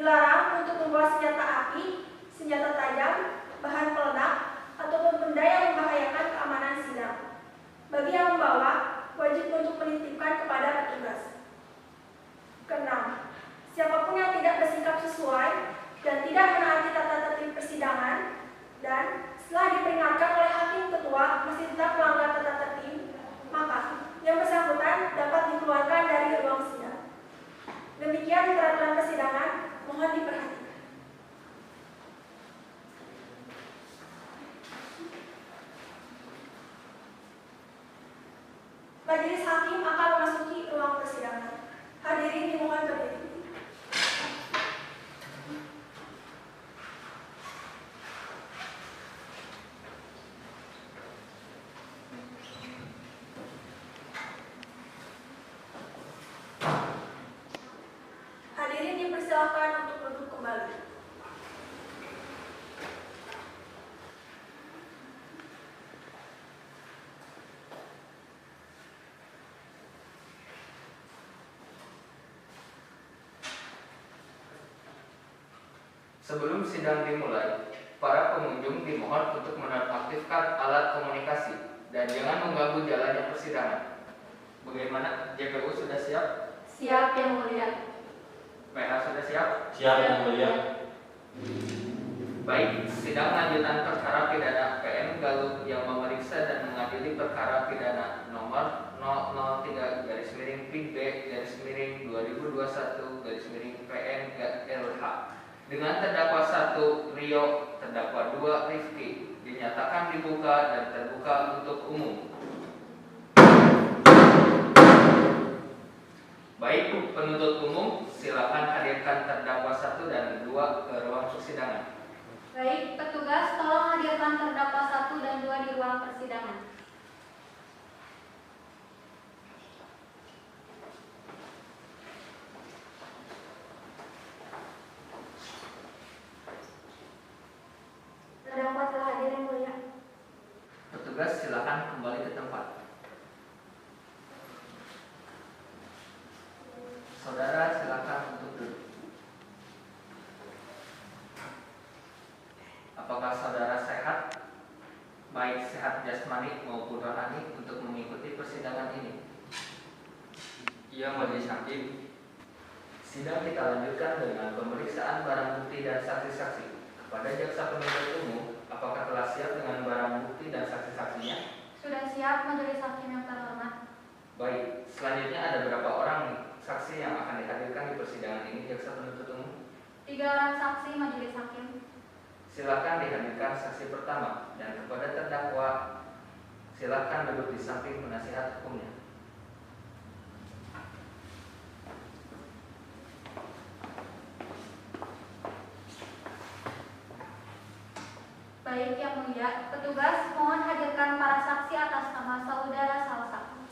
Dilarang untuk membawa senjata api, senjata tajam, bahan peledak, ataupun benda yang membahayakan keamanan sidang. Bagi yang membawa, wajib untuk menitipkan kepada petugas. Keenam, siapapun yang tidak bersikap sesuai dan tidak menaati tata tertib persidangan dan setelah diperingatkan oleh hakim ketua masih tetap melanggar tata tertib, maka yang bersangkutan dapat dikeluarkan dari ruang sidang. Demikian peraturan persidangan, mohon diperhatikan. Majelis hakim akan memasuki ruang persidangan. Hadirin dimohon berdiri. Hadirin dipersilakan untuk duduk kembali. Sebelum sidang dimulai, para pengunjung dimohon untuk menonaktifkan alat komunikasi dan jangan mengganggu jalannya persidangan. Bagaimana? JPU sudah siap? Siap, Yang Mulia. PH sudah siap? Siap, Yang Mulia. Baik, sidang lanjutan perkara pidana PN Galuh yang memeriksa dan mengadili perkara pidana nomor 003-B-2021-PN GLH dengan terdakwa 1 Rio, terdakwa 2 Rifki dinyatakan dibuka dan terbuka untuk umum. Baik, penuntut umum, silakan hadirkan terdakwa 1 dan 2 ke ruang persidangan. Baik, petugas tolong hadirkan terdakwa 1 dan 2 di ruang persidangan. Terdakwa telah hadir, Yang Mulia. Petugas silakan kembali ke tempat. Saudara silakan untuk duduk. Apakah saudara sehat? Baik sehat jasmani maupun rohani untuk mengikuti persidangan ini? Iya, Majelis Hakim. Sidang kita lanjutkan dengan pemeriksaan barang bukti dan saksi-saksi. Kepada jaksa penuntut umum, apakah telah siap dengan barang bukti dan saksi-saksinya? Sudah siap, Majelis Hakim yang terhormat. Baik, selanjutnya ada berapa orang saksi yang akan dihadirkan di persidangan ini, jaksa penuntut umum? 3 orang saksi, Majelis Hakim. Silakan dihadirkan saksi pertama dan kepada terdakwa silakan duduk di samping penasihat hukumnya. Baik, Yang Mulia, petugas mohon hadirkan para saksi atas nama saudara Salsa.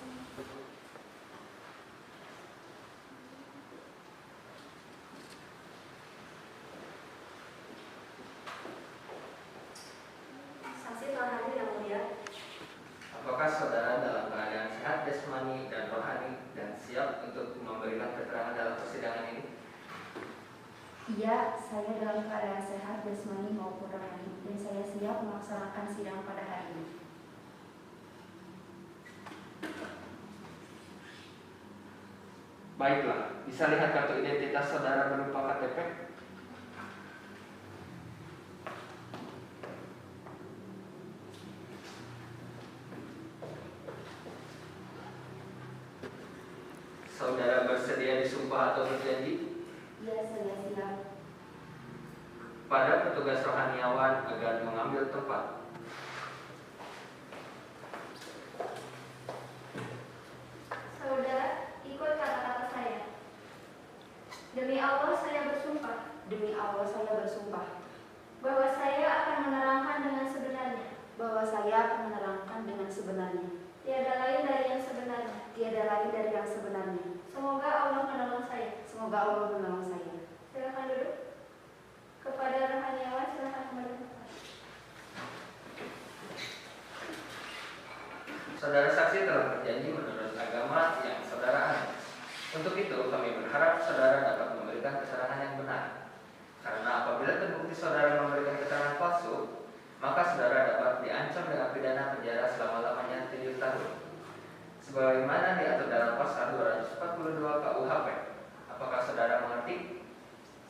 Saksi telah hadir, Yang Mulia. Apakah saudara dalam keadaan sehat jasmani dan rohani dan siap untuk memberikan keterangan dalam persidangan ini? Iya, saya dalam keadaan sehat jasmani maupun rohani dan saya siap melaksanakan sidang pada hari ini. Baiklah, bisa lihat kartu identitas saudara berupa KTP? Saudara bersedia disumpah atau berjanji? Iya, saya siap. Pada petugas rohaniawan agar mengambil tempat. Saudara, ikut kata-kata saya. Demi Allah saya bersumpah Demi Allah saya bersumpah bahwa saya akan menerangkan dengan sebenarnya. bahwa saya akan menerangkan dengan sebenarnya. Tiada lain dari yang sebenarnya. Tiada lain dari yang sebenarnya. Semoga Allah menolong saya. Semoga Allah menolong saya. Silakan duduk. Kepada rohaniawan silakan kembali ke tempat. Saudara saksi telah berjanji menurut agama yang saudara anut. Untuk itu kami berharap saudara dapat memberikan keterangan yang benar. sebagaimana diatur dalam pasal 242 KUHP. Apakah saudara mengerti?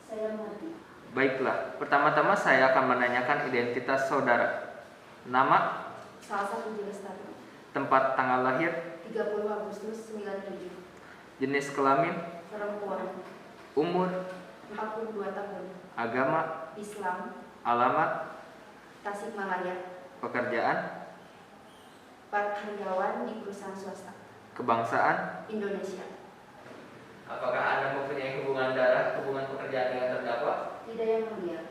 Saya mengerti. Baiklah, pertama-tama saya akan menanyakan identitas saudara. Nama, Salsa Lestari, tempat tanggal lahir, 30 Agustus 97, jenis kelamin, perempuan, umur, 42 tahun, agama, Islam, alamat, Tasikmalaya, pekerjaan, karyawan di perusahaan swasta, kebangsaan. Indonesia. Apakah Anda mempunyai hubungan darah, hubungan pekerjaan dengan terdakwa? Tidak yang mulia.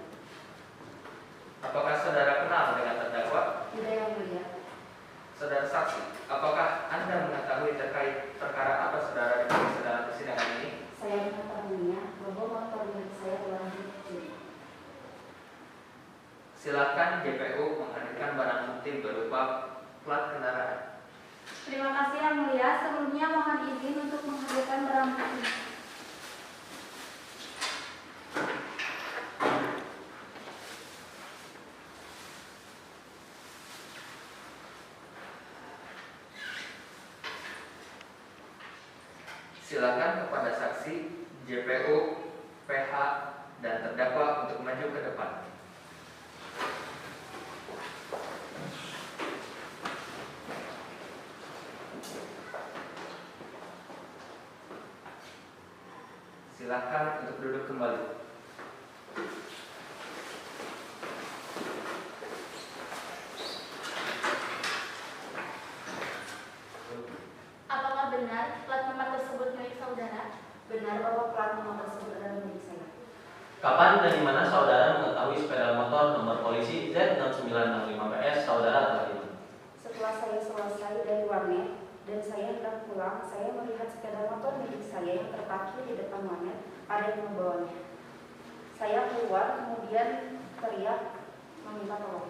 Apakah saudara kenal dengan terdakwa? Tidak yang mulia. Saudara saksi, apakah Anda mengetahui terkait perkara apa saudara diperiksa dalam persidangan ini? Saya mengetahuinya bahwa motor milik saya telah dicuri. Silakan JPU menghadirkan barang bukti berupa plat kendaraan. Terima kasih Yang Mulia. Sebelumnya mohon izin untuk menghadirkan barang bukti. Silakan kepada saksi, JPU, PH, dan terdakwa untuk maju ke depan. Silakan untuk duduk kembali. Apakah benar plat nomor tersebut milik saudara? Benar bahwa plat nomor tersebut adalah milik saya. Kapan dan di mana saudara mengetahui sepeda motor nomor polisi Z6965PS saudara telah hilang? Setelah saya selesai dari warnet dan saya hendak pulang, saya melihat sepeda motor milik saya yang terparkir di depan warnet, ada yang membawanya. Saya keluar kemudian teriak meminta tolong.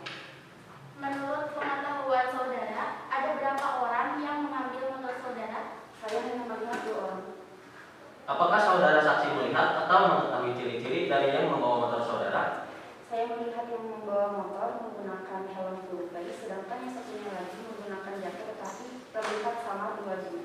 Menurut pengetahuan saudara, ada berapa orang yang mengambil motor saudara? Saya hanya melihat 2 orang. Apakah saudara saksi melihat atau mengetahui ciri-ciri dari yang membawa motor saudara? Saya melihat yang membawa motor menggunakan helm full face, sedangkan yang satunya lagi menggunakan jaket tetapi terlihat sama duanya.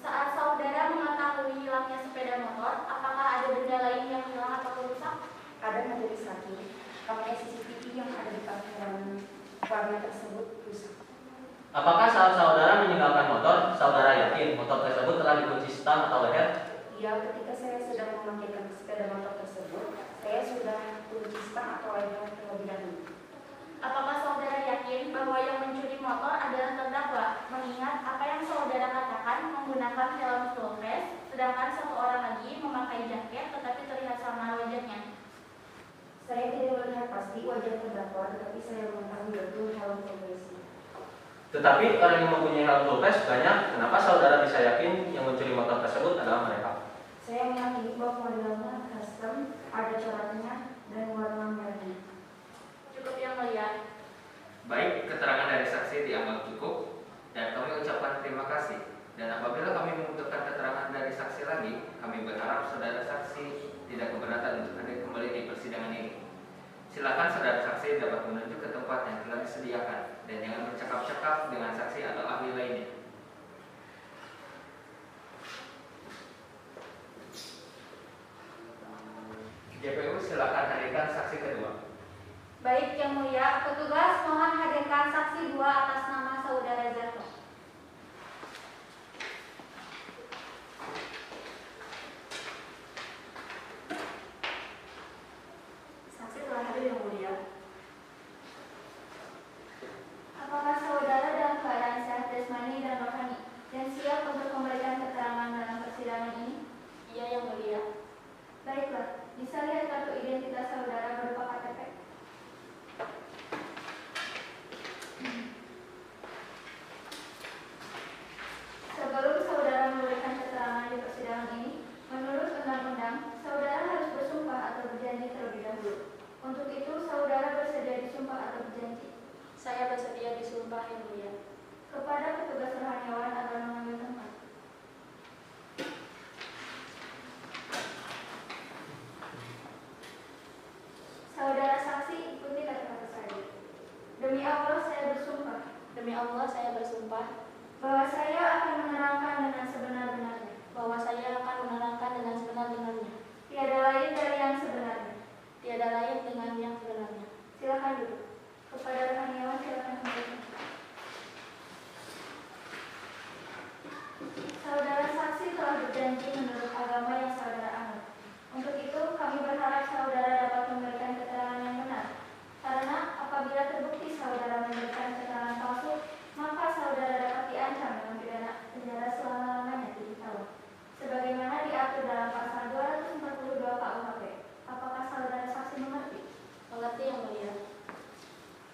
Saat saudara mengetahui hilangnya sepeda motor, apakah ada benda lain yang hilang atau rusak? Ada majelis hakim, kamera CCTV yang ada di parkiran warnet tersebut rusak. Apakah saat saudara meninggalkan motor, saudara yakin motor tersebut telah dikunci stang atau leher? Ya, ketika saya sedang memarkirkan sepeda motor tersebut, saya sudah kunci stang atau leher terlebih dahulu. Apakah saudara yakin bahwa yang mencuri motor adalah terdakwa? Mengingat apa yang saudara katakan menggunakan helm full face, sedangkan satu orang lagi memakai jaket tetapi terlihat sama wajahnya. Saya tidak melihat pasti wajah terdakwa, tetapi saya mengetahui betul helm full face. Tetapi orang yang mempunyai helm full face banyak, kenapa saudara bisa yakin yang mencuri motor tersebut adalah mereka? Saya meyakini bahwa modelnya custom, ada coraknya dan warna merahnya. Cukup Yang Mulia. Baik, keterangan dari saksi dianggap cukup dan kami ucapkan terima kasih. Dan apabila kami membutuhkan keterangan dari saksi lagi, kami berharap saudara saksi tidak keberatan untuk hadir kembali di persidangan ini. Silakan saudara saksi dapat menuju ke tempat yang telah disediakan dan jangan bercakap-cakap dengan saksi atau ahli lainnya. JPU silakan hadirkan saksi kedua. Baik Yang Mulia, petugas mohon hadirkan saksi 2 atas nama saudara Zarto. Saksi telah hadir yang mulia. Apakah saudara dalam keadaan sehat jasmani dan rohani dan siap untuk memberikan keterangan dalam persidangan ini? Iya yang mulia. Baiklah, bisa lihat kartu identitas saudara berupa KTP? Sebelum saudara memberikan keterangan di persidangan ini, menurut undang-undang, saudara harus bersumpah atau berjanji terlebih dahulu. Untuk itu, saudara bersedia disumpah atau berjanji? Saya bersedia disumpah yang mulia. Kepada petugas rohaniawan agar mengambil tempat. Saudara saksi, ikuti kata-kata saya. Demi Allah saya bersumpah Demi Allah saya bersumpah bahwa saya akan berjanji menurut agama yang saudara anut. Untuk itu, kami berharap saudara dapat memberikan keterangan yang benar. Karena apabila terbukti saudara memberikan keterangan palsu, maka saudara dapat diancam dengan pidana penjara selama-lamanya 7 tahun. Sebagaimana diatur dalam pasal 242 KUHP. Apakah saudara saksi mengerti? Mengerti yang mulia.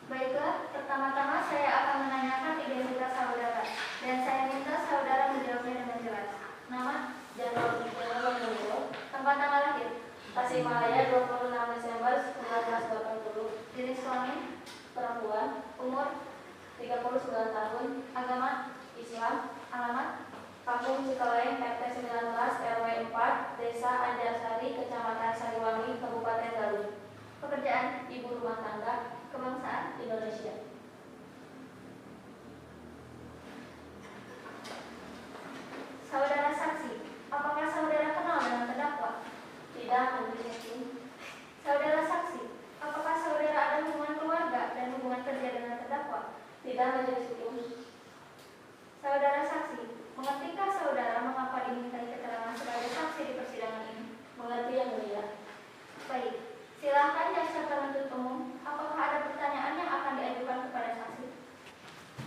Baiklah, pertama-tama saya akan menanyakan identitas saudara, dan saya minta saudara menjawabnya dengan jelas. Nama, Jenderal Menunggu, tempat tanggal lahir, Tasikmalaya 26 Desember 1980, jenis kelamin, perempuan, umur, 39 tahun, agama, Islam, alamat, Kampung Cikaleng, RT 19, RW 4, Desa Anjarsari, Kecamatan Sariwangi, Kabupaten Garut. pekerjaan, Ibu rumah tangga, kebangsaan, Indonesia. saudara saksi. Apakah saudara kenal dengan terdakwa? Tidak, Majelis Hakim. Saudara saksi. Apakah saudara ada hubungan keluarga dan hubungan kerja dengan terdakwa? Tidak, Majelis Hakim. Saudara saksi. Mengertikah saudara mengapa dimintai keterangan sebagai saksi di persidangan ini? Mengerti yang mulia. Baik. Silakan jaksa penuntut umum. Apakah ada pertanyaan yang akan diajukan kepada saksi?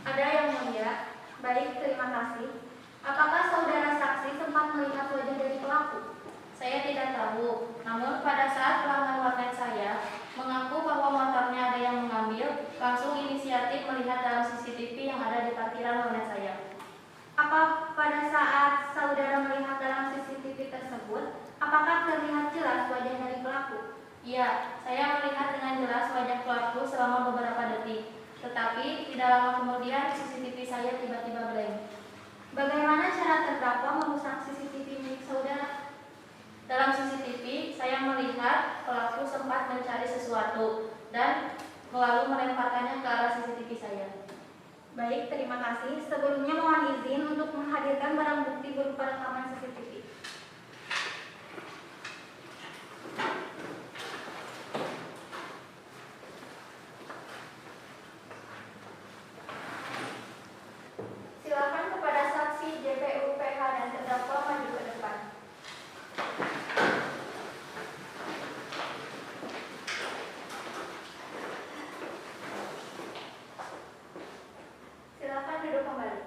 Ada yang mulia. Baik, terima kasih. Apakah saudara saksi sempat melihat wajah dari pelaku? Saya tidak tahu, namun pada saat pelanggan warnet saya mengaku bahwa motornya ada yang mengambil, langsung inisiatif melihat dalam CCTV yang ada di parkiran warnet saya. Apa pada saat saudara melihat dalam CCTV tersebut, apakah terlihat jelas wajah dari pelaku? Iya, saya melihat dengan jelas wajah pelaku selama beberapa detik, tetapi tidak lama kemudian CCTV saya tiba-tiba blank. Bagaimana cara terdakwa merusak CCTV milik saudara? Dalam CCTV, saya melihat pelaku sempat mencari sesuatu dan lalu melemparkannya ke arah CCTV saya. Baik, terima kasih. Sebelumnya mohon izin untuk menghadirkan barang bukti berupa rekaman CCTV. Silakan kepada saksi JPU PH dan terdakwa maju ke depan. Silakan duduk kembali.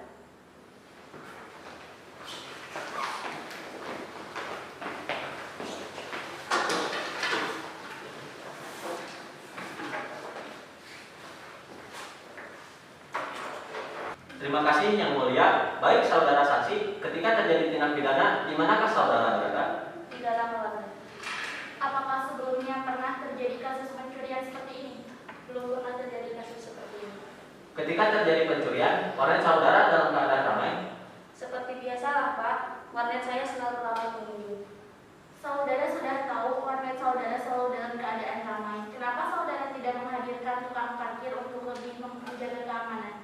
Terima kasih yang mulia. Baik saudara saksi, ketika terjadi tindak pidana, di manakah saudara berada? Di dalam ruangan. Apakah sebelumnya pernah terjadi kasus pencurian seperti ini? Belum pernah terjadi kasus seperti ini. Ketika terjadi pencurian, warnet saudara dalam keadaan ramai? Seperti biasa lah Pak, warnet saya selalu ramai pengunjung. Saudara sudah tahu warnet saudara selalu dalam keadaan ramai. Kenapa saudara tidak menghadirkan tukang parkir untuk lebih menjaga keamanan?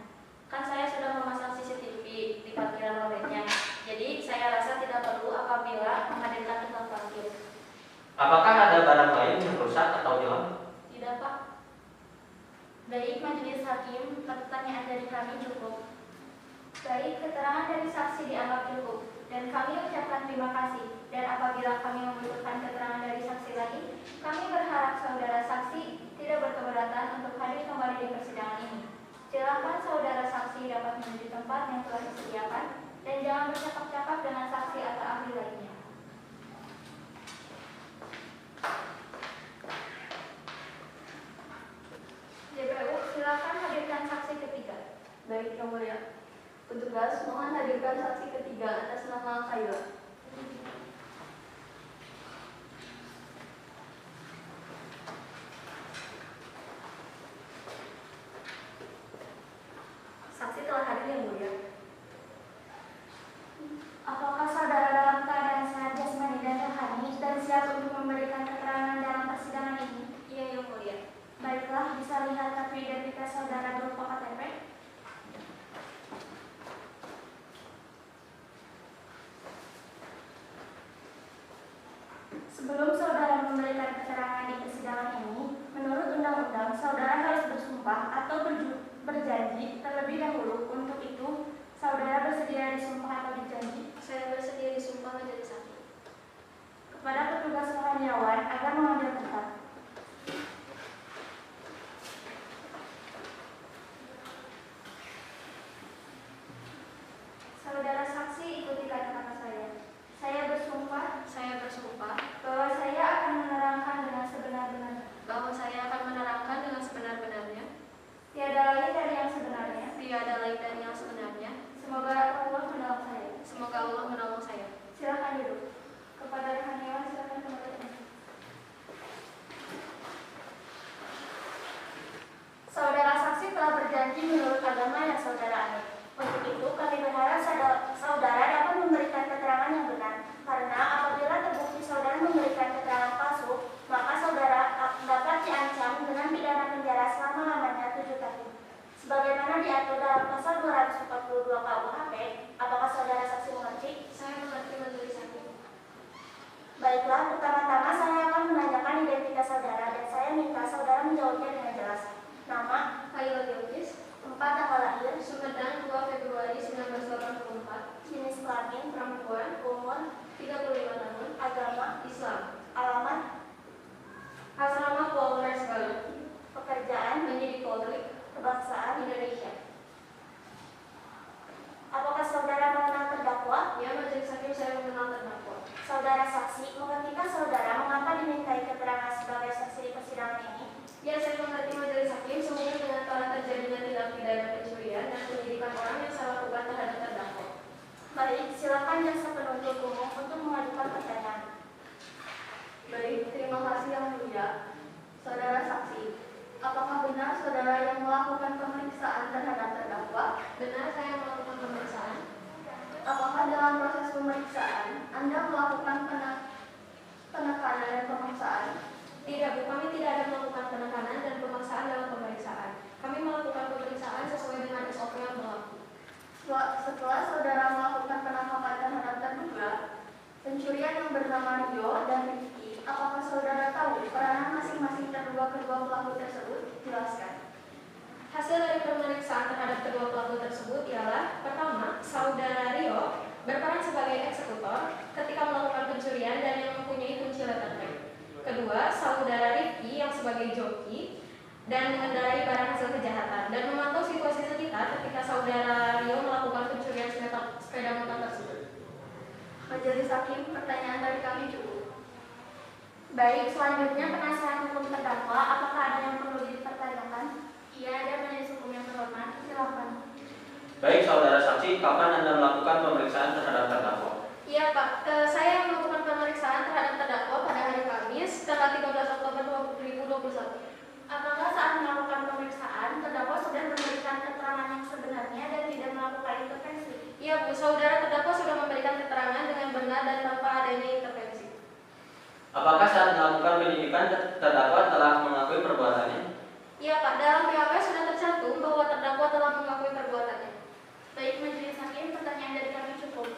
Kan saya sudah memasang CCTV di parkiran warnetnya, jadi saya rasa tidak perlu apabila menghadirkan tukang parkir. Apakah ada barang lain yang rusak atau hilang? Tidak Pak. Baik, majelis hakim, pertanyaan dari kami cukup. Baik, keterangan dari saksi dianggap cukup, dan kami ucapkan terima kasih. Dan apabila kami membutuhkan keterangan dari saksi lagi, kami berharap saudara saksi tidak berkeberatan untuk hadir kembali di persidangan ini. Silakan saudara saksi dapat menuju tempat yang telah disediakan, dan jangan bercakap-cakap dengan saksi atau ahli lainnya. JPU, silakan hadirkan saksi ketiga. Baik yang mulia. Petugas mohon hadirkan saksi ketiga atas nama Kayla. Saksi telah hadir yang mulia. Apakah saudara dalam keadaan sehat jasmani dan rohani dan siap untuk memberikan keterangan dalam persidangan ini? Iya yang mulia. Baiklah, bisa lihat kartu identitas saudara berupa KTP. Sebelum saudara memberikan keterangan di persidangan ini, menurut undang-undang, saudara harus bersumpah atau berjanji terlebih dahulu. Untuk itu, saudara bersedia disumpah atau dijanji? Saya bersedia disumpah menjadi menjawabnya dengan jelas. Nama, Kayla Georgis, tempat tanggal lahir, Sumedang 2 Februari 1984, jenis kelamin, perempuan, umur 35 tahun, agama, Islam, alamat, asrama Polres Galuh, pekerjaan, menjadi Polri, kebangsaan. Indonesia. Apakah saudara mengenal terdakwa? Ya, majelis hakim, saya mengenal terdakwa. Saudara saksi, mengertikan saudara mengapa dimintai keterangan sebagai saksi di persidangan ini? Ya, saya mengerti majelis hakim sehubungan dengan telah terjadinya tindak pidana pencurian dan penyidikan orang yang saya lakukan terhadap terdakwa. Baik, silakan jaksa penuntut umum untuk mengajukan pertanyaan. Baik, terima kasih yang mulia. Saudara saksi, apakah benar saudara yang melakukan pemeriksaan terhadap terdakwa? Benar, saya melakukan pemeriksaan. Apakah dalam proses pemeriksaan Anda melakukan penekanan dan pemaksaan? Tidak, Bu. Kami tidak ada melakukan penekanan dan pemaksaan dalam pemeriksaan. Kami melakukan pemeriksaan sesuai dengan SOP yang berlaku. Setelah saudara melakukan penangkapan terhadap terduga pencurian yang bernama Rio dan Rifki, apakah saudara tahu peranan masing-masing kedua pelaku tersebut? Jelaskan. Hasil dari pemeriksaan terhadap kedua pelaku tersebut ialah: pertama, saudara Rio berperan sebagai eksekutor ketika melakukan pencurian dan yang mempunyai kunci letterhead. Kedua, saudara Rifki yang sebagai joki dan mengendarai barang hasil kejahatan dan memantau situasi sekitar ketika saudara Rio melakukan pencurian sepeda motor tersebut. Majelis hakim, pertanyaan dari kami cukup. Baik, selanjutnya penasihat hukum terdakwa, apakah ada yang perlu dipertanyakan? Iya, ada majelis hukum yang terhormat. Silakan. Baik, saudara saksi, kapan Anda melakukan pemeriksaan terhadap terdakwa? Iya, Pak. Saya melakukan pemeriksaan terhadap terdakwa pada hari Kamis, tanggal 13 Oktober 2021. Apakah saat melakukan pemeriksaan, terdakwa sudah memberikan keterangan yang sebenarnya dan tidak melakukan intervensi? Iya, Bu. Saudara terdakwa sudah memberikan keterangan dengan benar dan tanpa adanya intervensi. Apakah saat melakukan penyidikan terdakwa telah mengakui perbuatannya? Iya, Pak. Dalam BAP sudah tercantum bahwa terdakwa telah mengakui perbuatannya. Baik, majelis hakim, pertanyaan dari kami cukup.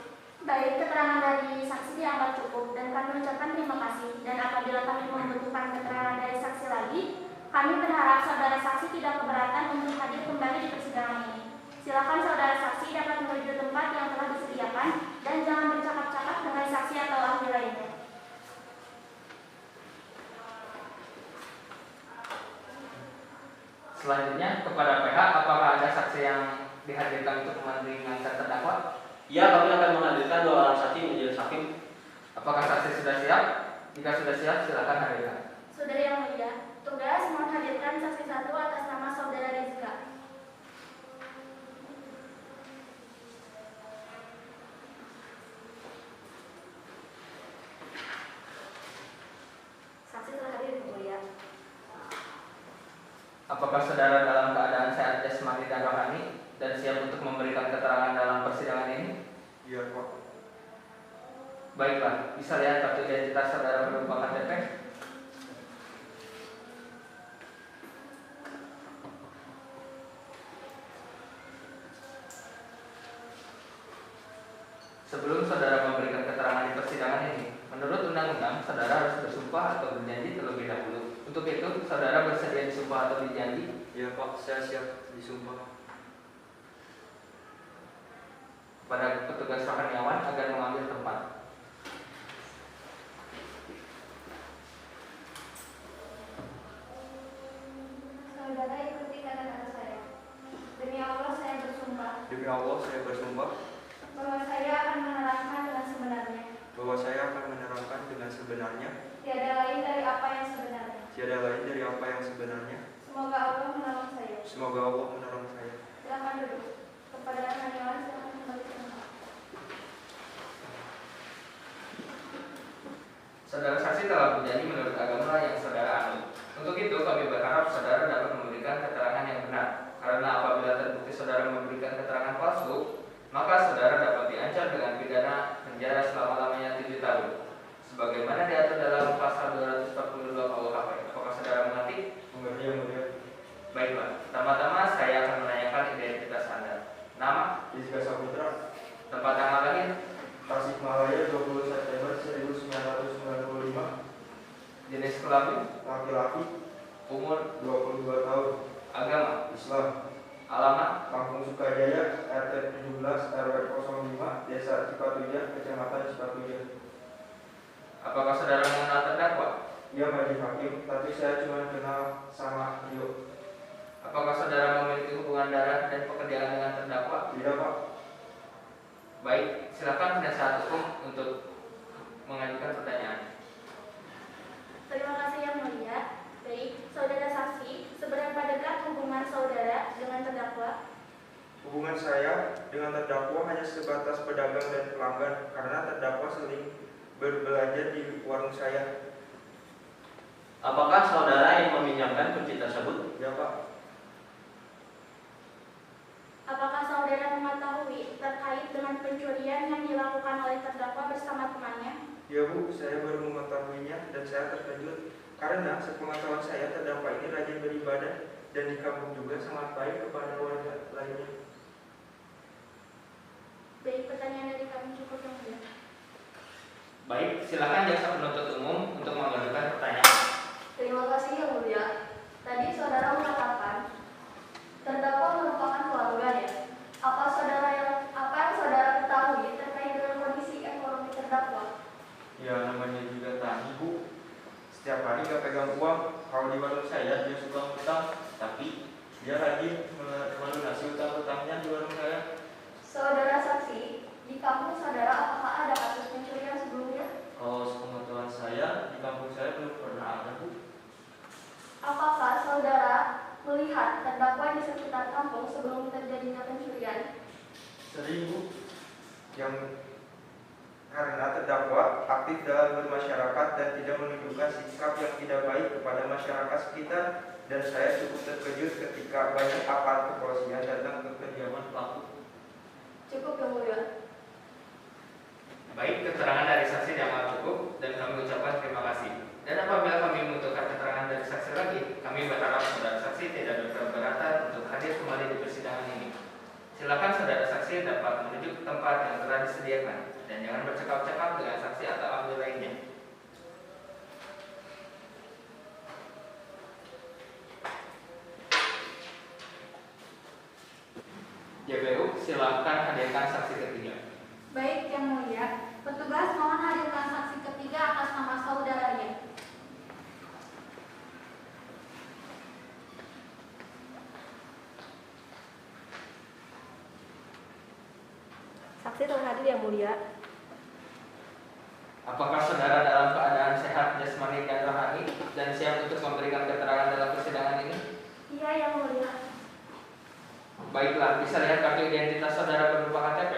Baik, keterangan dari saksi dianggap cukup dan kami ucapkan terima kasih. Dan apabila kami membutuhkan keterangan dari saksi lagi, kami berharap saudara saksi tidak keberatan untuk hadir kembali di persidangan ini. Silakan saudara saksi dapat menuju tempat yang telah disediakan dan jangan bercakap-cakap dengan saksi atau ahli lainnya. Selanjutnya kepada pihak, apakah ada saksi yang dihadirkan untuk meringankan terdakwa? Ya, kami akan menghadirkan 2 orang saksi majelis hakim. Apakah saksi sudah siap? Jika sudah siap, silakan hadirkan. Saudara yang mulia, tugas menghadirkan saksi satu atas nama saudara Rizka. Saksi telah hadir, yang mulia. Apakah saudara dalam keadaan sehat jasmani dan rohani dan siap untuk memberikan keterangan dalam persidangan ini? Iya, Pak. Baiklah, bisa lihat kartu identitas saudara berupa KTP? Sebelum saudara memberikan keterangan di persidangan ini, menurut undang-undang, saudara harus bersumpah atau berjanji terlebih dahulu. Untuk itu, saudara bersedia disumpah atau dijanji? Iya, Pak. Saya siap disumpah. Pada petugas rohaniawan agar mengambil tempat. Saudara ikuti kata-kata saya. Demi Allah saya bersumpah Demi Allah, saya bersumpah bahwa saya akan menerangkan dengan sebenarnya. bahwa saya akan menerangkan dengan sebenarnya, Tiada lain dari apa yang sebenarnya. tiada lain dari apa yang sebenarnya. Semoga Allah menolong saya. Semoga Allah menolong saya. Silakan duduk. Kepada rohaniawan silakan kembali ke tempat. Saudara saksi telah berjanji menurut agama yang saudara anut. Untuk itu, kami berharap saudara dapat memberikan keterangan yang benar. Karena apabila terbukti saudara memberikan keterangan palsu, maka saudara dapat diancam dengan pidana penjara selama-lamanya 7 tahun. Sebagaimana diatur dalam pasal 242 KUHP. Apakah saudara mengerti? Mengerti, yang mulia. Baiklah, pertama-tama saya akan menanyakan identitas Anda. Nama, Rizka Saputra, tempat tanggal lahir, Tasikmalaya, 20 September 1995, jenis kelamin, laki-laki, Umur 22 tahun. agama, Islam. alamat, Kampung Sukajaya, RT 17 RW 05, Desa Cipatujah, Kecamatan Cipatujah. apakah saudara mengenal terdakwa? Ia majelis hakim, tapi saya cuma kenal sama Rio. Apakah saudara memiliki hubungan darah dan pekerjaan dengan terdakwa? Tidak, Pak. Baik, silakan penasihat hukum untuk mengajukan pertanyaan. Terima kasih Yang Mulia. Baik, saudara saksi, seberapa dekat hubungan saudara dengan terdakwa? Hubungan saya dengan terdakwa hanya sebatas pedagang dan pelanggan karena terdakwa sering berbelanja di warung saya. Apakah saudara yang meminjamkan kunci tersebut? Ya, Pak. Apakah saudara mengetahui terkait dengan pencurian yang dilakukan oleh terdakwa bersama temannya? Ya, Bu, saya baru mengetahuinya dan saya terkejut karena sepengetahuan saya terdakwa ini rajin beribadah dan di kampung juga sangat baik kepada warga lainnya. Baik, pertanyaan dari kami cukup Yang Mulia. Baik, silakan jaksa penuntut umum untuk mengajukan pertanyaan. Terima kasih Yang Mulia. Tadi saudara mengatakan terdakwa merupakan keluarga ya. Apa yang saudara ketahui terkait dengan kondisi ekonomi terdakwa? Ya, namanya juga tani, Bu. Setiap hari gak pegang uang. Kalau di warung saya dia suka utang, tapi dia rajin melunasi utang-utangnya di warung saya. Saudara saksi, di kampung saudara apakah ada kasus pencurian sebelumnya? Kalau sepengetahuan saya di kampung saya belum pernah ada, Bu. Apakah saudara melihat terdakwa di sekitar kampung sebelum terjadinya pencurian? Sering, Bu. Yang karena terdakwa aktif dalam bermasyarakat dan tidak menunjukkan sikap yang tidak baik kepada masyarakat sekitar, dan saya cukup terkejut ketika banyak aparat kepolisian datang ke kediaman pelaku. Cukup Yang Mulia. Baik, keterangan dari saksi dianggap cukup dan kami ucapkan terima kasih. Dan apabila kami membutuhkan keterangan dari saksi lagi, kami berharap saudara saksi tidak berkeberatan untuk hadir kembali di persidangan ini. Silakan saudara saksi dapat menuju ke tempat yang telah disediakan dan jangan bercakap-cakap dengan saksi atau ahli lainnya. JPU, silakan hadirkan saksi ketiga. Baik, Yang Mulia. Petugas mohon hadirkan saksi ketiga atas nama saudara Ria. Saksi telah hadir Yang Mulia. Apakah saudara dalam keadaan sehat jasmani dan rohani dan siap untuk memberikan keterangan dalam persidangan ini? Iya Yang Mulia. Baiklah, bisa lihat kartu identitas saudara berupa KTP.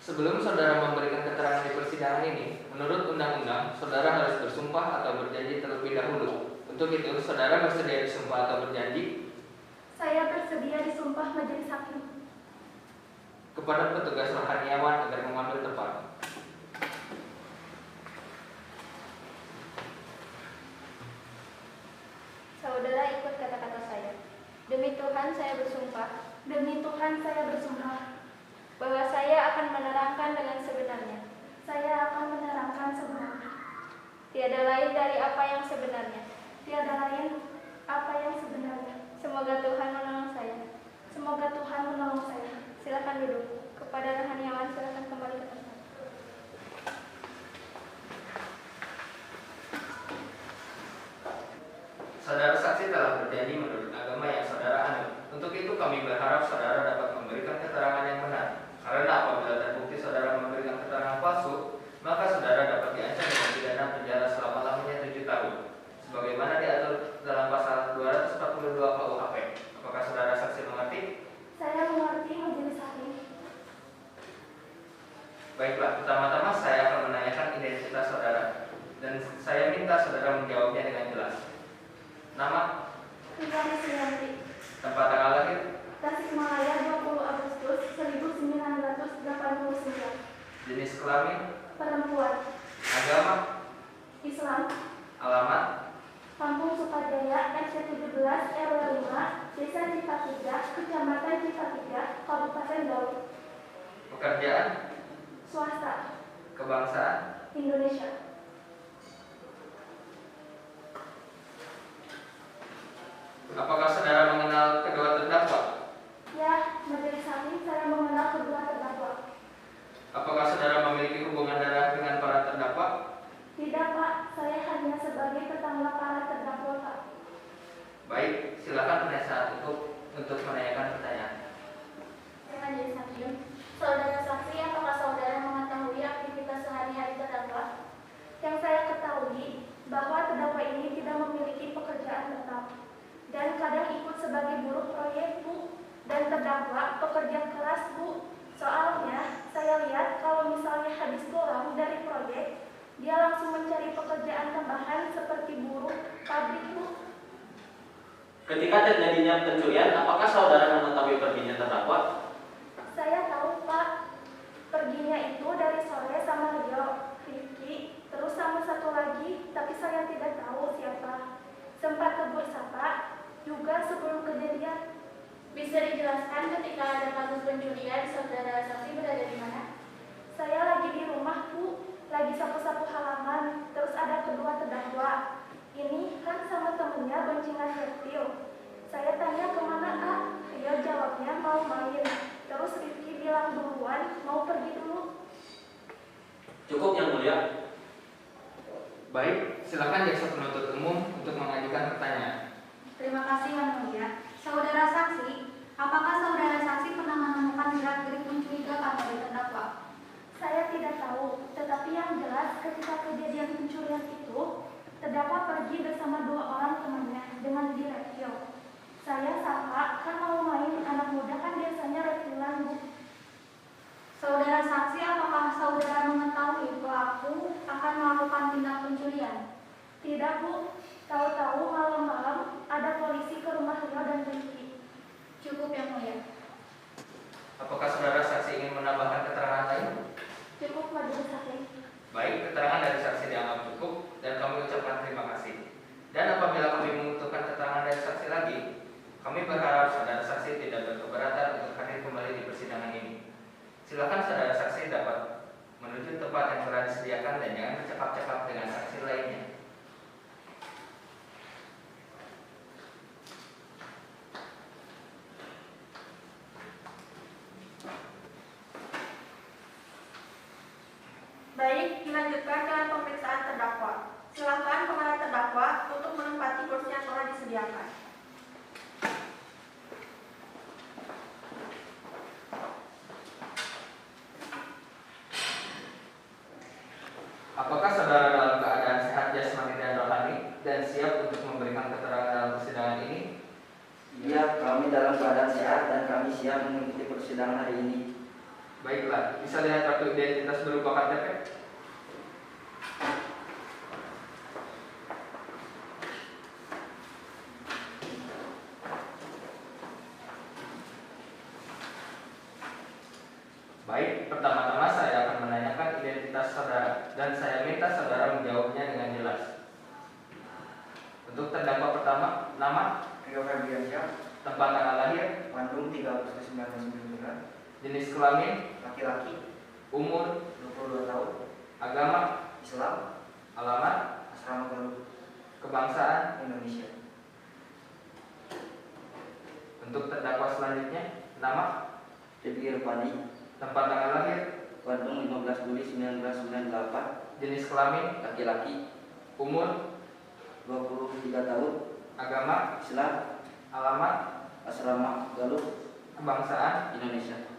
Sebelum saudara memberikan keterangan di persidangan ini, menurut undang-undang, saudara harus bersumpah atau berjanji terlebih dahulu. Untuk itu, saudara bersedia disumpah atau berjanji Saya bersedia disumpah majelis hakim. kepada petugas rohaniawan agar mengambil tempat. Saudara ikut kata-kata saya. Demi Tuhan saya bersumpah. Demi Tuhan saya bersumpah bahwa saya akan menerangkan dengan sebenarnya. Saya akan menerangkan sebenarnya. Tiada lain dari apa yang sebenarnya. Tiada lain apa yang sebenarnya. Semoga Tuhan menolong saya. Semoga Tuhan menolong saya. Silakan duduk. Kepada rohaniawan silakan kembali ke tempat. Saudara saksi telah berjanji menurut agama yang saudara anut. Untuk itu kami berharap saudara dapat memberikan keterangan yang benar. Karena apabila terbukti saudara memberikan keterangan palsu, maka saudara dapat diancam dengan pidana penjara selama-lamanya 7 tahun. Sebagaimana diatur dalam pasal 242 KUHP. Apakah saudara saksi mengerti? Saya mengerti majelis hakim. Baiklah, pertama-tama saya akan menanyakan identitas saudara. Dan saya minta saudara menjawabnya dengan jelas. Nama, Riyani Suyanti, tempat tanggal lahir, Tasikmalaya 20 Agustus 1989. jenis kelamin, Perempuan, agama, Islam, alamat, Kampung Sukajaya, RT 17 RW 5, Desa Cipatujah, Kecamatan Cipatujah, Kabupaten Bau. Pekerjaan, swasta, kebangsaan, Indonesia. apakah saudara mengenal kedua terdakwa? Ya, majelis hakim, saya mengenal kedua terdakwa. Apakah saudara memiliki hubungan darah dengan para terdakwa? Tidak, Pak. Saya hanya sebagai tetangga para terdakwa, Pak. Baik, silakan penasihat hukum untuk menanyakan pertanyaan. Majelis hakim, saudara saksi, apakah saudara mengetahui aktivitas sehari-hari terdakwa? Yang saya ketahui bahwa terdakwa ini tidak memiliki pekerjaan tetap dan kadang ikut sebagai buruh proyek, Bu. Dan terdakwa pekerja keras, Bu. Soalnya saya lihat kalau misalnya habis pulang dari proyek, dia langsung mencari pekerjaan tambahan seperti buruh pabrik, Bu. Ketika terjadinya pencurian, apakah saudara mengetahui perginya terdakwa? Saya tahu, Pak. Perginya itu dari sore sama Rio, Rifki, terus sama satu lagi, tapi saya tidak tahu siapa. Sempat tegur sapa juga sebelum kejadian. Bisa dijelaskan ketika ada kasus pencurian, saudara saksi berada di mana? Saya lagi di rumah, Bu. Lagi sapu-sapu halaman, terus ada kedua terdakwa. Ini kan sama temennya boncengan Reptil. Saya tanya kemana, Kak? Dia jawabnya mau main. Terus Rifki bilang duluan mau pergi dulu. Cukup, Yang Mulia. Baik, silakan jaksa penuntut umum untuk mengajukan pertanyaan. Terima kasih Yang Mulia. Saudara saksi, apakah saudara saksi pernah menemukan gerak-gerik mencurigakan dari terdakwa? Saya tidak tahu, tetapi yang jelas ketika kejadian pencurian itu, terdakwa pergi bersama dua orang temannya dengan di Reptil. Saya sangka kan mau main, anak muda kan biasanya reptilan, Bu. Saudara saksi, apakah saudara mengetahui pelaku akan melakukan tindak pencurian? Tidak, Bu. Tahu-tahu malam-malam ada polisi ke rumah Rio dan Rifki. Cukup Yang Mulia. Apakah saudara saksi ingin menambahkan keterangan lain? Cukup, majelis hakim. Baik, keterangan dari saksi dianggap cukup dan kami ucapkan terima kasih. Dan apabila kami membutuhkan keterangan dari saksi lagi, kami berharap saudara saksi tidak berkeberatan untuk hadir kembali di persidangan ini. Silakan saudara saksi dapat menuju tempat yang telah disediakan dan jangan bercakap-cakap dengan saksi lainnya. Baik, dilanjutkan dengan pemeriksaan terdakwa. Silakan kepada terdakwa untuk menempati kursi yang telah disediakan. Apakah saudara dalam keadaan sehat jasmani dan rohani dan siap untuk memberikan keterangan dalam persidangan ini? Iya, kami dalam keadaan sehat dan kami siap mengikuti persidangan hari ini. Baiklah, bisa lihat kartu identitas berupa KTP? Baik, pertama-tama saya akan menanyakan identitas saudara dan saya minta saudara menjawabnya dengan jelas. Untuk terdakwa pertama, nama, Rio Febriansyah, tempat tanggal lahir, Bandung 3 Agustus 1999, jenis kelamin, laki-laki, umur, 22 tahun, agama, Islam, alamat, asrama Galuh, kebangsaan. Indonesia. Untuk terdakwa selanjutnya, nama, Rifki Irfani, tempat tanggal lahir, Bandung 15 Juli 1998, jenis kelamin, laki-laki, umur, 23 tahun, agama, Islam, alamat, asrama Galuh, kebangsaan. Indonesia.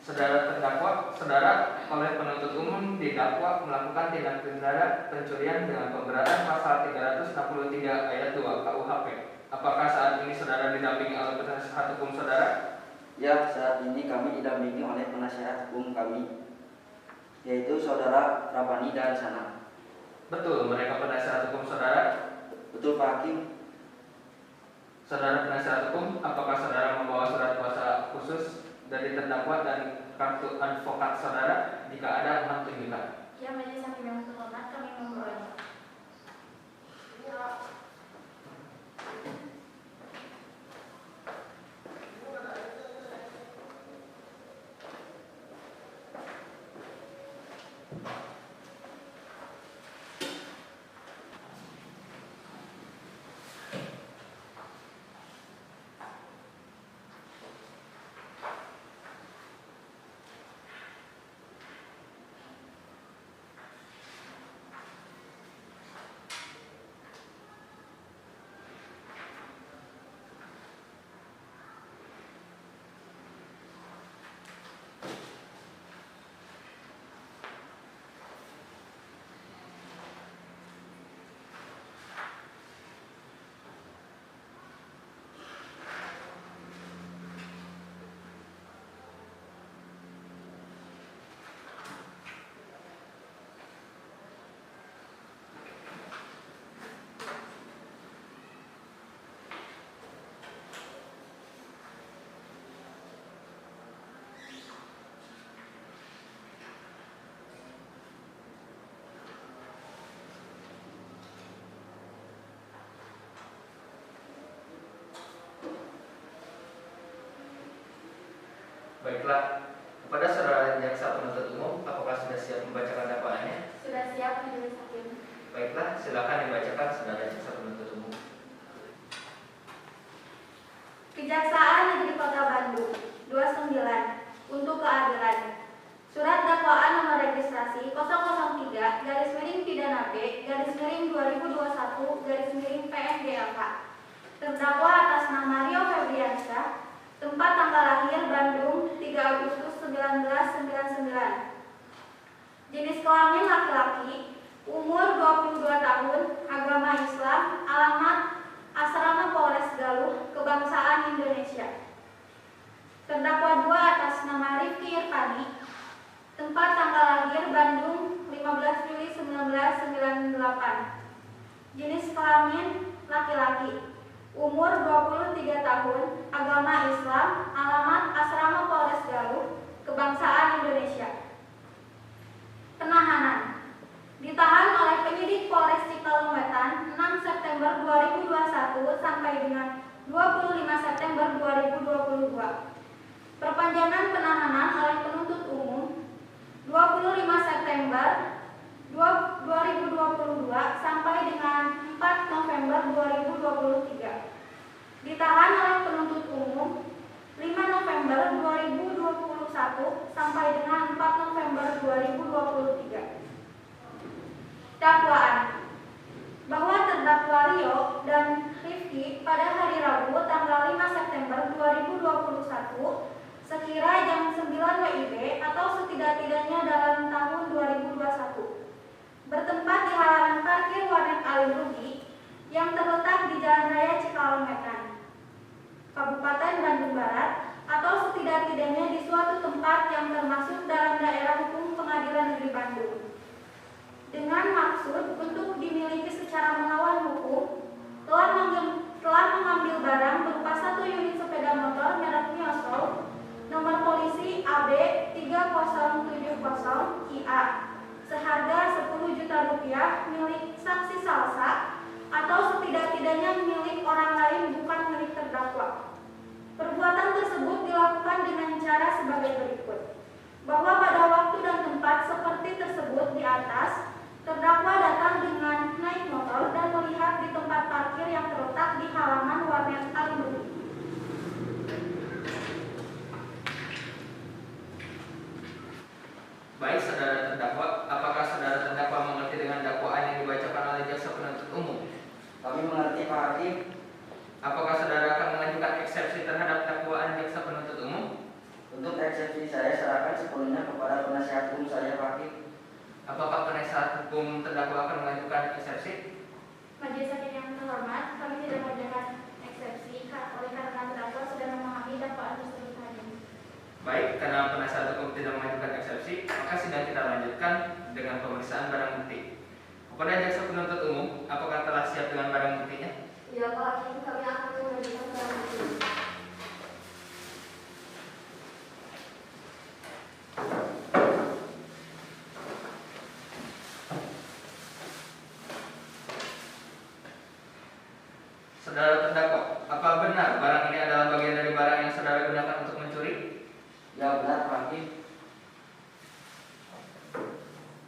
Saudara terdakwa, saudara oleh penuntut umum didakwa melakukan tindak pidana pencurian dengan pemberatan pasal 363 ayat 2 KUHP. Apakah saat ini saudara didampingi oleh penasihat hukum saudara? Ya, saat ini kami didampingi oleh penasihat hukum kami, yaitu saudara Rabani dan Sana. Betul, mereka penasihat hukum saudara? Betul Pak Hakim. Saudara penasihat hukum, apakah saudara membawa surat kuasa khusus dari terdakwa dan kartu advokat saudara? Jika ada, mohon tunjukkan. Ya, majelis hakim yang terhormat, kami membawanya. Ya. Baiklah, kepada saudara jaksa penuntut umum, apakah sudah siap membacakan dakwaannya? Sudah siap, Majelis Hakim. Baiklah, silakan dibacakan saudara jaksa penuntut umum. Kejaksaan Negeri Kota Bandung 29 untuk keadilan. Surat dakwaan nomor registrasi 003-B-2021-PNGLK. Terdakwa atas nama Rio Febriansyah, tempat tanggal lahir Bandung 3 Agustus 1999. Jenis kelamin laki-laki, umur 22 tahun, agama Islam, alamat Asrama Polres Galuh, kebangsaan Indonesia. Terdakwa 2 atas nama Rifki Irfani, tempat tanggal lahir Bandung 15 Juli 1998. Jenis kelamin laki-laki, umur 23 tahun, agama Islam, alamat Asrama Polres Galuh, kebangsaan Indonesia. Penahanan. Ditahan oleh penyidik Polres Cikalongwetan 6 September 2021 sampai dengan 25 September 2022. Perpanjangan penahanan oleh penuntut umum 25 September 2022 sampai dengan 4 November 2023. Ditahan oleh penuntut umum 5 November 2021 sampai dengan 4 November 2023. Dakwaan. Bahwa terdakwa Rio dan Rifki pada hari Rabu tanggal 5 September 2021 sekira jam 9 WIB atau setidak-tidaknya dalam tahun 2021 bertempat di halaman parkir warnet Alim Rugi yang terletak di Jalan Raya Cikalongwetan, Kabupaten Bandung Barat, atau setidak-tidaknya di suatu tempat yang termasuk dalam daerah hukum Pengadilan Negeri Bandung, dengan maksud untuk dimiliki secara melawan hukum, telah mengambil barang berupa 1 unit sepeda motor merek Miosow nomor polisi AB 3070 IA seharga 10 juta rupiah milik saksi Salsa atau setidak-tidaknya milik orang lain bukan milik terdakwa. Perbuatan tersebut dilakukan dengan cara sebagai berikut. Bahwa pada waktu dan tempat seperti tersebut di atas, terdakwa datang dengan naik motor dan melihat di tempat parkir yang terletak di halaman warnet Alim Rugi. Baik, saudara terdakwa, apakah saudara terdakwa mengerti dengan dakwaan yang dibacakan oleh jaksa penuntut umum? Kami mengerti, Pak Hakim. Apakah saudara akan mengajukan eksepsi terhadap dakwaan jaksa penuntut umum? Untuk eksepsi saya serahkan sepenuhnya kepada penasihat hukum saya, Pak Hakim. Apakah penasihat hukum terdakwa akan mengajukan eksepsi? Majelis Hakim yang terhormat, kami tidak mengajukan eksepsi oleh karena terdakwa sudah memahami dakwaan tersebut. Baik, karena penasihat hukum tidak mengajukan eksepsi, maka sidang kita lanjutkan dengan pemeriksaan barang bukti. Kepada jaksa penuntut umum, apakah telah siap dengan barang buktinya? Ya Pak Hakim, kami akan mengajukan barang bukti. Saudara terdakwa, apa benar barang ini adalah bagian dari barang yang saudara gunakan untuk mencuri? Ya benar, Pak Hakim.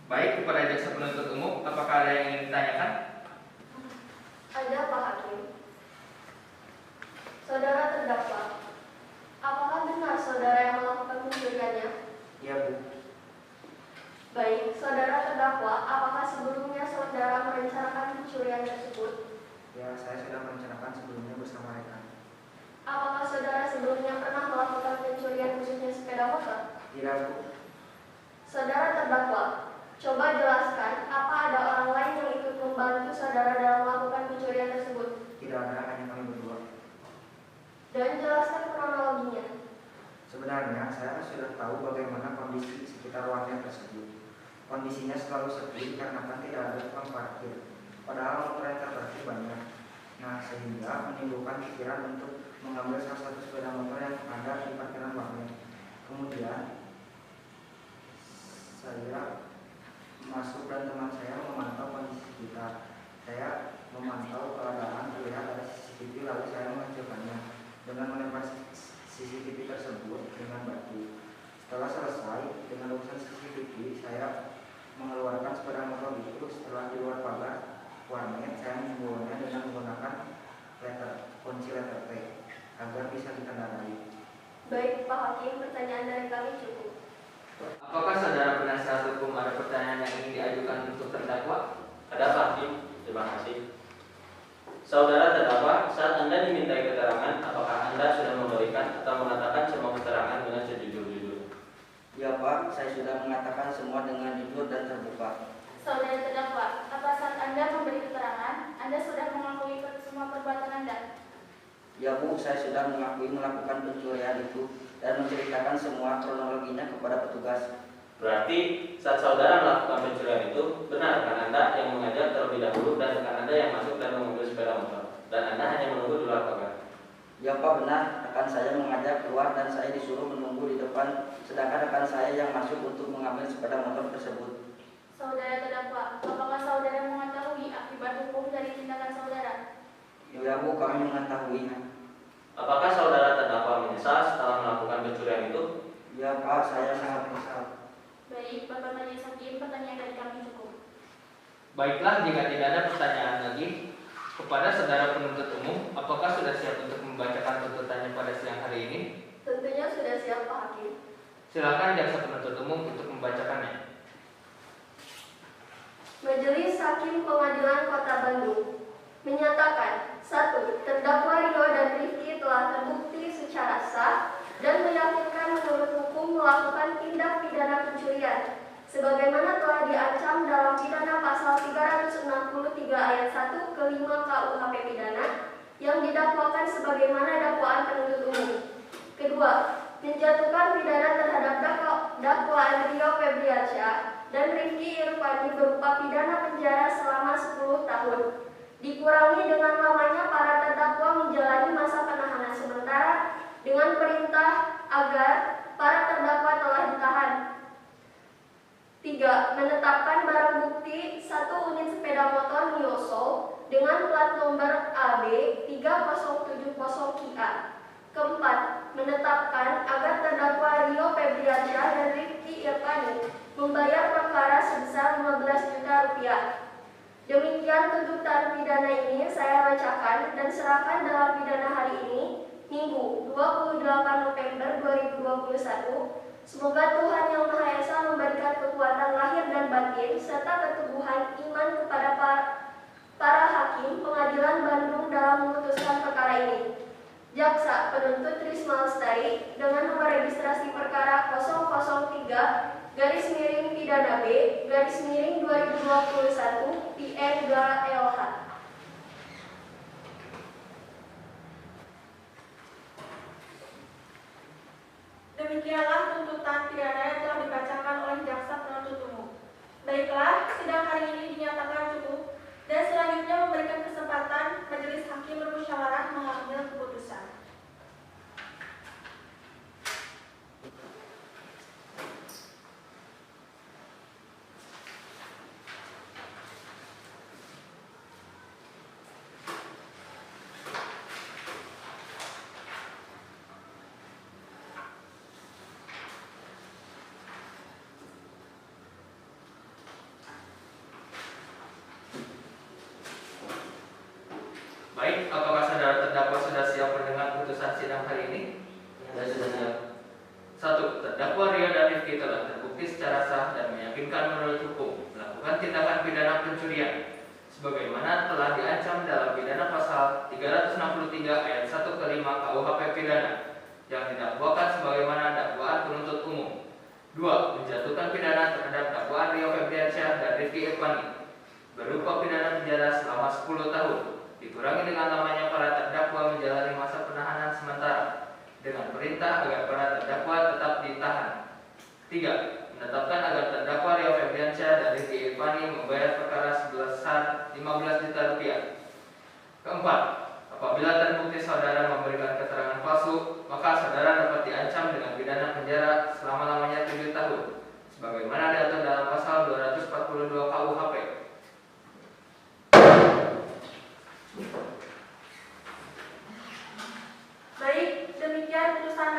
Baik, kepada jaksa penuntut umum, apakah ada yang ingin ditanyakan? Ada, Pak Hakim. Saudara terdakwa, apakah benar saudara yang melakukan pencuriannya? Iya, Bu. Baik, saudara terdakwa, apakah sebelumnya saudara merencanakan pencurian tersebut? Ya, saya sudah merencanakan sebelumnya bersama rekan. Apakah saudara sebelumnya pernah melakukan pencurian khususnya sepeda motor? Tidak, Bu. Saudara terdakwa, coba jelaskan apa ada orang lain yang ikut membantu saudara dalam melakukan pencurian tersebut? Tidak ada, hanya kami berdua. Dan jelaskan kronologinya. Sebenarnya saya sudah tahu bagaimana kondisi sekitar warnet tersebut. Kondisinya selalu sepi karena kan tidak ada tukang parkir. Padahal motor yang terparkir banyak. Nah, sehingga menimbulkan pikiran untuk mengambil salah satu sepeda motor yang ada di parkiran warnet. Kemudian saya masuk dan teman saya memantau kondisi sekitar. Saya memantau keadaan, melihat ada CCTV, lalu saya mengecilkannya dengan melempar CCTV tersebut dengan batu. Setelah selesai dengan urusan CCTV, saya mengeluarkan sepeda motor itu. Setelah di luar pagar warnet, saya membawanya dengan menggunakan kunci letter T agar bisa dikendarai. Baik, Pak Hakim, pertanyaan dari kami cukup. Apakah saudara penasihat hukum ada pertanyaan yang ingin diajukan untuk terdakwa? Ada Pak Hakim, terima kasih. Saudara terdakwa, saat Anda dimintai keterangan, apakah Anda sudah memberikan atau mengatakan semua keterangan dengan sejujur-jujur? Ya Pak, saya sudah mengatakan semua dengan jujur dan terbuka. Saudara terdakwa, apa saat Anda memberi keterangan, Anda sudah mengakui semua perbuatan Anda? Ya Bu, saya sudah mengakui melakukan pencurian itu dan menceritakan semua kronologinya kepada petugas. Berarti saat saudara melakukan pencurian itu, benar rekan Anda yang mengajak terlebih dahulu dan rekan Anda yang masuk dan mengambil sepeda motor, dan Anda hanya menunggu di luar pagar? Ya Pak, benar. Rekan saya mengajak keluar dan saya disuruh menunggu di depan, sedangkan rekan saya yang masuk untuk mengambil sepeda motor tersebut. Saudara terdakwa, apakah saudara mengetahui akibat hukum dari tindakan saudara? Ya Bu, kami mengetahuinya. Apakah saudara terdakwa menyesal setelah melakukan pencurian itu? Ya Pak, saya sangat menyesal. Baik, Bapak Majelis Hakim, pertanyaan dari kami cukup. Baiklah, jika tidak ada pertanyaan lagi kepada saudara penuntut umum, apakah sudah siap untuk membacakan tuntutannya pada siang hari ini? Tentunya sudah siap, Pak Hakim. Silakan jaksa penuntut umum untuk membacakannya. Majelis Hakim Pengadilan Kota Bandung menyatakan 1. Terdakwa Rio dan Rifki telah terbukti secara sah dan meyakinkan menurut hukum melakukan tindak pidana pencurian sebagaimana telah diancam dalam pidana pasal 363 ayat 1 ke 5 KUHP pidana yang didakwakan sebagaimana dakwaan penuntut umum. Kedua, menjatuhkan pidana terhadap dakwaan Rio Febriansyah dan Rifki Irfani berupa pidana penjara selama 10 tahun, dikurangi dengan lamanya para terdakwa menjalani masa penahanan sementara dengan perintah agar para terdakwa telah ditahan. 3. Menetapkan barang bukti 1 unit sepeda motor Mio Soul dengan plat nomor AB 3070 KIA. Keempat, menetapkan agar terdakwa Rio Febriansyah dan Rifki Irfani membayar perkara sebesar 15 juta rupiah. Demikian tuntutan pidana ini saya bacakan dan serahkan dalam pidana hari ini, Minggu 28 November 2021. Semoga Tuhan Yang Maha Esa memberikan kekuatan lahir dan batin serta keteguhan iman kepada para hakim pengadilan Bandung dalam memutuskan perkara ini. Jaksa penuntut Trisma Lestari dengan nomor registrasi perkara 003 pidana B /2021 PN2LH. Demikianlah tuntutan pidana yang telah dibacakan oleh jaksa penuntut umum. Baiklah, sidang hari ini dinyatakan cukup dan selanjutnya memberikan kesempatan majelis hakim bermusyawarah mengambil keputusan. Baik, apakah saudara terdakwa sudah siap mendengar putusan sidang hari ini? Ya, sudah siap. 1. Terdakwa Rio dan Rifki telah terbukti secara sah dan meyakinkan menurut hukum melakukan tindakan pidana pencurian sebagaimana telah diancam dalam pidana pasal 363 ayat 1 ke 5 KUHP pidana yang didakwakan sebagaimana dakwaan penuntut umum. 2. Menjatuhkan pidana terhadap dakwaan Rio Febriansyah dan Rifki Irfani berupa pidana penjara selama 10 tahun, dikurangi dengan lamanya para terdakwa menjalani masa penahanan sementara dengan perintah agar para terdakwa tetap ditahan. 3. Menetapkan agar terdakwa Rio Febriansyah dan Rifki Irfani membayar perkara sebesar 15 juta rupiah. Keempat, apabila terbukti saudara memberikan keterangan palsu, maka saudara dapat diancam dengan pidana penjara selama-lamanya 7 tahun, sebagaimana diatur dalam pasal 242 KUHP. Baik, demikian putusan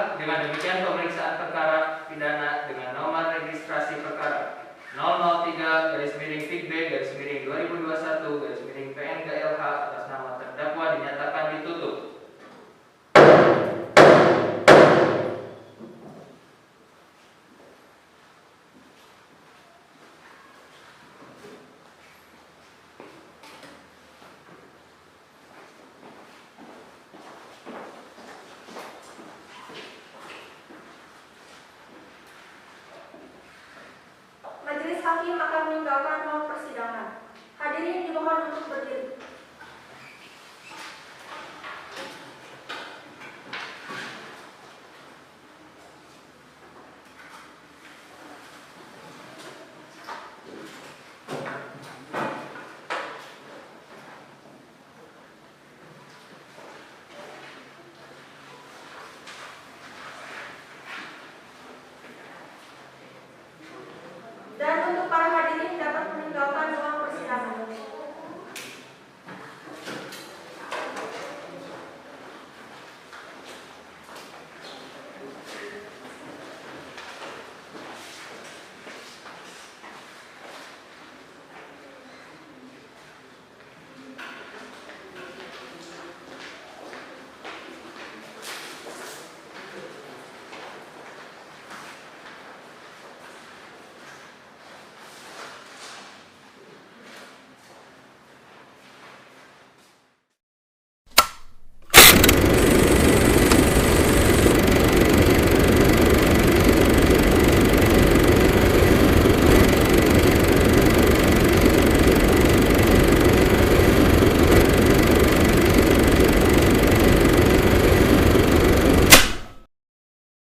Baiklah, dengan demikian pemeriksaan perkara pidana dengan nomor registrasi perkara 003-Fig-2021-PNGLH atas nama terdakwa dinyatakan ditutup. Majelis Hakim akan meninggalkan ruang persidangan. Hadirin dimohon untuk berdiri.